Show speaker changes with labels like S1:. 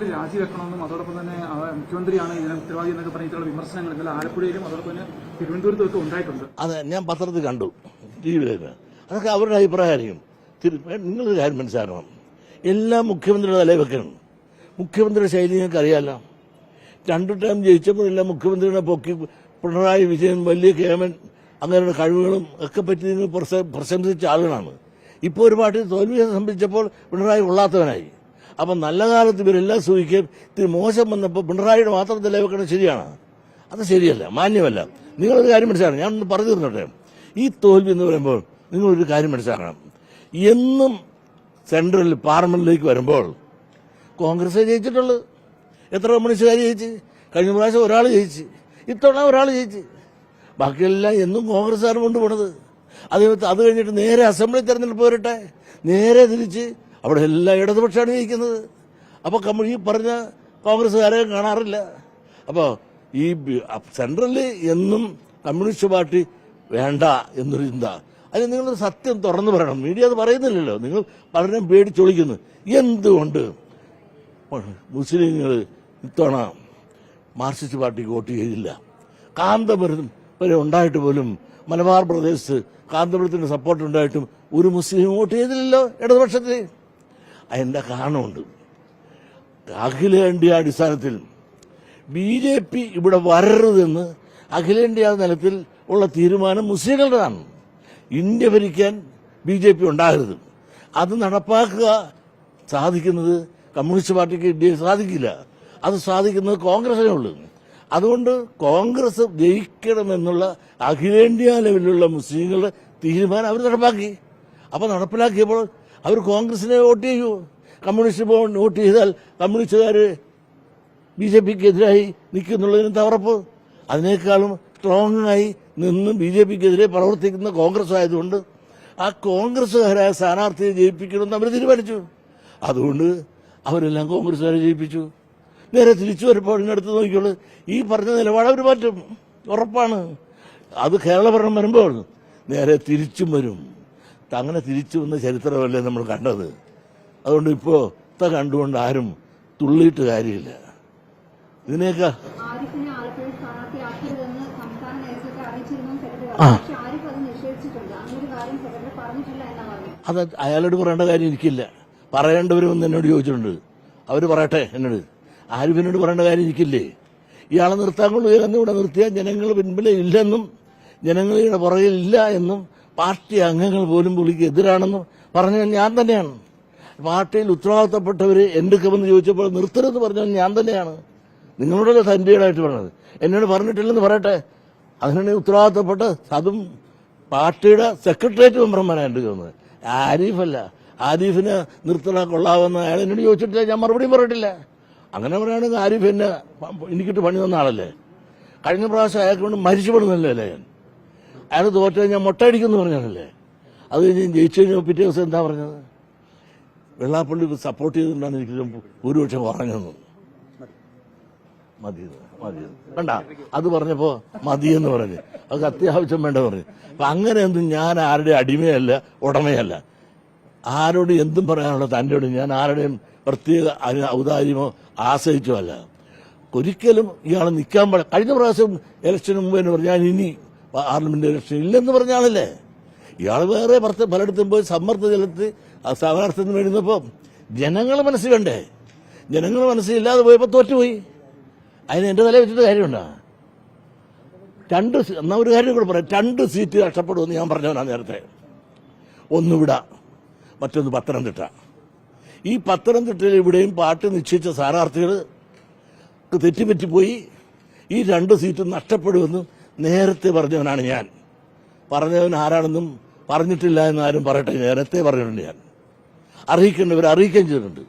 S1: മുഖ്യമന്ത്രി രാജിവെക്കണമെന്നും അതോടൊപ്പം തന്നെ മുഖ്യമന്ത്രിയാണ് ഇതിന് ഉത്തരവാദി എന്നൊക്കെ പറഞ്ഞിട്ടുള്ള വിമർശനങ്ങൾ ഇന്നലെ ആലപ്പുഴയിലും അതോടൊപ്പം തന്നെ തിരുവനന്തപുരത്തും ഒക്കെ ഉണ്ടായിട്ടുണ്ട്.
S2: അതെ, ഞാൻ പത്രത്തിൽ കണ്ടു, ടിവിയിലേക്ക്. അതൊക്കെ അവരുടെ അഭിപ്രായമായിരിക്കും. നിങ്ങളൊരു കാര്യം മനസ്സിലാക്കണം, എല്ലാം മുഖ്യമന്ത്രിയുടെ തലയിൽ വെക്കണം. മുഖ്യമന്ത്രിയുടെ ശൈലി നിങ്ങൾക്ക് അറിയാമല്ലോ. 2 ടൈം ജയിച്ചപ്പോഴെല്ലാം മുഖ്യമന്ത്രിയുടെ പൊക്കി പിണറായി വിജയൻ വലിയ കേമൻ അങ്ങനെയുള്ള കഴിവുകളും ഒക്കെ പറ്റി നിങ്ങൾ പ്രശംസിച്ച ആളുകളാണ്. ഇപ്പോൾ ഒരു പാർട്ടി തോൽവിയെ സംബന്ധിച്ചപ്പോൾ പിണറായി കൊള്ളാത്തവനായി. അപ്പം നല്ല കാലത്ത് ഇവരെല്ലാം സൂഹിക്കുകയും ഇത്തിരി മോശം വന്നപ്പോൾ പിണറായിയുടെ മാത്രം തലയിൽ വെക്കണം. ശരിയാണ്, അത് ശരിയല്ല, മാന്യമല്ല. നിങ്ങളൊരു കാര്യം മനസ്സിലാക്കണം, ഞാൻ ഒന്ന് പറഞ്ഞു തന്നോട്ടെ. ഈ തോൽവി എന്ന് പറയുമ്പോൾ നിങ്ങളൊരു കാര്യം മനസ്സിലാക്കണം, എന്നും സെൻട്രൽ പാർലമെന്റിലേക്ക് വരുമ്പോൾ കോൺഗ്രസ് ജയിച്ചിട്ടുള്ളത്. എത്ര കമ്മ്യൂണിസ്റ്റുകാർ ജയിച്ച്? കഴിഞ്ഞ പ്രാവശ്യം ഒരാൾ ജയിച്ച്, ഇത്തവണ ഒരാൾ ജയിച്ച്. ബാക്കിയെല്ലാം എന്നും കോൺഗ്രസ്സുകാർ കൊണ്ടുപോണത്. അത് കഴിഞ്ഞിട്ട് നേരെ അസംബ്ലി തെരഞ്ഞെടുപ്പ് വരട്ടെ, നേരെ തിരിച്ച് അവിടെ എല്ലാം ഇടതുപക്ഷമാണ് ജയിക്കുന്നത്. അപ്പോൾ ഈ പറഞ്ഞ കോൺഗ്രസ്സുകാരെ കാണാറില്ല. അപ്പോൾ ഈ സെൻട്രലിൽ എന്നും കമ്മ്യൂണിസ്റ്റ് പാർട്ടി വേണ്ട എന്നൊരു ചിന്ത. അത് നിങ്ങൾ സത്യം തുറന്നു പറയണം. മീഡിയ അത് പറയുന്നില്ലല്ലോ. നിങ്ങൾ പലരും പേടിച്ചൊളിക്കുന്നു. എന്തുകൊണ്ട് മുസ്ലിങ്ങൾ ഇത്തവണ മാർക്സിസ്റ്റ് പാർട്ടിക്ക് വോട്ട് ചെയ്തില്ല? കാന്തപുരം വരെ ഉണ്ടായിട്ട് പോലും മലബാർ പ്രദേശത്ത് കാന്തപുരത്തിന് സപ്പോർട്ട് ഉണ്ടായിട്ടും ഒരു മുസ്ലിം വോട്ട് ചെയ്തില്ലല്ലോ ഇടതുപക്ഷത്തിന്. അതിൻ്റെ കാരണമുണ്ട്. അഖിലേന്ത്യാ അടിസ്ഥാനത്തിൽ BJP ഇവിടെ വരരുതെന്ന് അഖിലേന്ത്യാ തലത്തിൽ ഉള്ള തീരുമാനം മുസ്ലിങ്ങളുടേതാണ്. ഇന്ത്യ ഭരിക്കാൻ BJP ഉണ്ടാകരുത്. അത് നടപ്പാക്കുക സാധിക്കുന്നത് കമ്മ്യൂണിസ്റ്റ് പാർട്ടിക്ക് ഇന്ത്യയിൽ സാധിക്കില്ല. അത് സാധിക്കുന്നത് കോൺഗ്രസിനേ ഉള്ളൂ. അതുകൊണ്ട് കോൺഗ്രസ് ജയിക്കണമെന്നുള്ള അഖിലേന്ത്യാ ലെവലിലുള്ള മുസ്ലിങ്ങളുടെ തീരുമാനം അവർ നടപ്പാക്കി. അപ്പോൾ നടപ്പിലാക്കിയപ്പോൾ അവർ കോൺഗ്രസിനെ വോട്ട് ചെയ്യൂ. കമ്മ്യൂണിസ്റ്റ് വോട്ട് ചെയ്താൽ കമ്മ്യൂണിസ്റ്റുകാർ BJPക്ക് എതിരായി നിൽക്കുന്നുള്ളതിന് തവറപ്പ്. അതിനേക്കാളും സ്ട്രോങ് ആയി നിന്ന് BJPക്കെതിരെ പ്രവർത്തിക്കുന്ന കോൺഗ്രസ് ആയതുകൊണ്ട് ആ കോൺഗ്രസ്സുകാരായ സ്ഥാനാർത്ഥിയെ ജയിപ്പിക്കണമെന്ന് അവർ തീരുമാനിച്ചു. അതുകൊണ്ട് അവരെല്ലാം കോൺഗ്രസ്സുകാരെ ജയിപ്പിച്ചു. നേരെ തിരിച്ചു വരുമ്പോൾ ഇതിനടുത്ത് നോക്കിയോളൂ, ഈ പറഞ്ഞ നിലപാട് അവർ മാറ്റും, ഉറപ്പാണ്. അത് കേരള ഭരണം വരുമ്പോൾ നേരെ തിരിച്ചും വരും. അങ്ങനെ തിരിച്ചു വന്ന ചരിത്രമല്ലേ നമ്മൾ കണ്ടത്. അതുകൊണ്ട് ഇപ്പോൾ കണ്ടുകൊണ്ട് ആരും തുള്ളിയിട്ട് കാര്യമില്ല. ഇതിനേക്കാ അത് അയാളോട് പറയേണ്ട കാര്യം എനിക്കില്ല. പറയേണ്ടവരൊന്നും എന്നോട് ചോദിച്ചിട്ടുണ്ട്, അവർ പറയട്ടെ എന്നോട്. ആരിഫിനോട് പറയേണ്ട കാര്യം എനിക്കില്ലേ? ഇയാളെ നിർത്താൻ കൊള്ളുകയെന്ന് ഇവിടെ നിർത്തിയാൽ ജനങ്ങൾ പിൻപിലെ ഇല്ലെന്നും ജനങ്ങളുടെ പുറകിലില്ല എന്നും പാർട്ടി അംഗങ്ങൾ പോലും പുള്ളിക്ക് എതിരാണെന്നും പറഞ്ഞത് ഞാൻ തന്നെയാണ്. പാർട്ടിയിൽ ഉത്തരവാദിത്തപ്പെട്ടവർ എന്തൊക്കെയെന്ന് ചോദിച്ചപ്പോൾ നിർത്തരുതെന്ന് പറഞ്ഞത് ഞാൻ തന്നെയാണ്. നിങ്ങളോടല്ലേ തൻ്റെയായിട്ട് പറഞ്ഞത്, എന്നോട് പറഞ്ഞിട്ടില്ലെന്ന് പറയട്ടെ. അതിനാണ് ഉത്തരവാദിത്തപ്പെട്ട അതും പാർട്ടിയുടെ സെക്രട്ടേറിയറ്റ് മെമ്പർമാരാണ് എൻ്റെ തോന്നുന്നത്. ആരിഫല്ല. ആരിഫിനെ നിർത്തണ കൊള്ളാമെന്ന് അയാൾ എന്നോട് ചോദിച്ചിട്ടില്ല, ഞാൻ മറുപടിയും പറഞ്ഞിട്ടില്ല. അങ്ങനെ പറയുകയാണെങ്കിൽ ആരിഫ് എന്നെ എനിക്കിട്ട് പണി തന്ന ആളല്ലേ. കഴിഞ്ഞ പ്രാവശ്യം അയാൾക്ക് കൊണ്ട് മരിച്ചു പെടുന്നല്ലേ ഞാൻ. അയാൾ തോറ്റ ഞാൻ മുട്ടയടിക്കുമെന്ന് പറഞ്ഞാണല്ലേ. അത് കഴിഞ്ഞ് ജയിച്ചു കഴിഞ്ഞാൽ പിറ്റേ ദിവസം എന്താ പറഞ്ഞത്? വെള്ളാപ്പള്ളി സപ്പോർട്ട് ചെയ്തിട്ടുണ്ടാണ് എനിക്ക് ഭൂരിപക്ഷം പറഞ്ഞത്. മതി വേണ്ട, അത് പറഞ്ഞപ്പോ മതിയെന്ന് പറഞ്ഞ് അത് അത്യാവശ്യം വേണ്ട പറഞ്ഞു. അപ്പൊ അങ്ങനെയൊന്നും ഞാൻ ആരുടെ അടിമയല്ല, ഉടമയല്ല. ആരോട് എന്തും പറയാനുള്ള തൻ്റെയോട് ഞാൻ ആരുടെയും പ്രത്യേക ഔദാര്യമോ ആശ്രയിച്ചോ അല്ല. ഒരിക്കലും ഇയാൾ നിൽക്കാൻ കഴിഞ്ഞ പ്രാവശ്യം ഇലക്ഷന് മുമ്പ് എന്ന് പറഞ്ഞാൽ ഇനി പാർലമെന്റ് ഇലക്ഷൻ ഇല്ലെന്ന് പറഞ്ഞാണല്ലേ. ഇയാൾ വേറെ പലയിടത്തും പോയി സമ്മർദ്ദ ചെലുത്തി സ്ഥാനാർത്ഥിന് വേണ്ടുന്നപ്പോൾ ജനങ്ങൾ മനസ്സിൽ വേണ്ടേ? ജനങ്ങൾ മനസ്സിലില്ലാതെ പോയപ്പോൾ തോറ്റുപോയി. അതിന് എന്റെ തല വെച്ചിട്ട് കാര്യമുണ്ടോ? എന്നാ ഒരു കാര്യം കൂടെ പറയാം, 2 സീറ്റ് നഷ്ടപ്പെടുമെന്ന് ഞാൻ പറഞ്ഞവനാ നേരത്തെ. ഒന്നിവിടെ, മറ്റൊന്ന് പത്തനംതിട്ട. ഈ പത്തനംതിട്ടയിൽ ഇവിടെയും പാർട്ടി നിശ്ചയിച്ച സ്ഥാനാർത്ഥികൾ തെറ്റിപ്പറ്റിപ്പോയി. ഈ 2 സീറ്റും നഷ്ടപ്പെടുമെന്ന് നേരത്തെ പറഞ്ഞവനാണ് ഞാൻ. പറഞ്ഞവൻ ആരാണെന്നും പറഞ്ഞിട്ടില്ല എന്നാരും പറയട്ടെ, നേരത്തെ പറഞ്ഞിട്ടുണ്ട്. ഞാൻ അറിയിക്കേണ്ടവരെ അറിയിക്കുകയും ചെയ്തിട്ടുണ്ട്.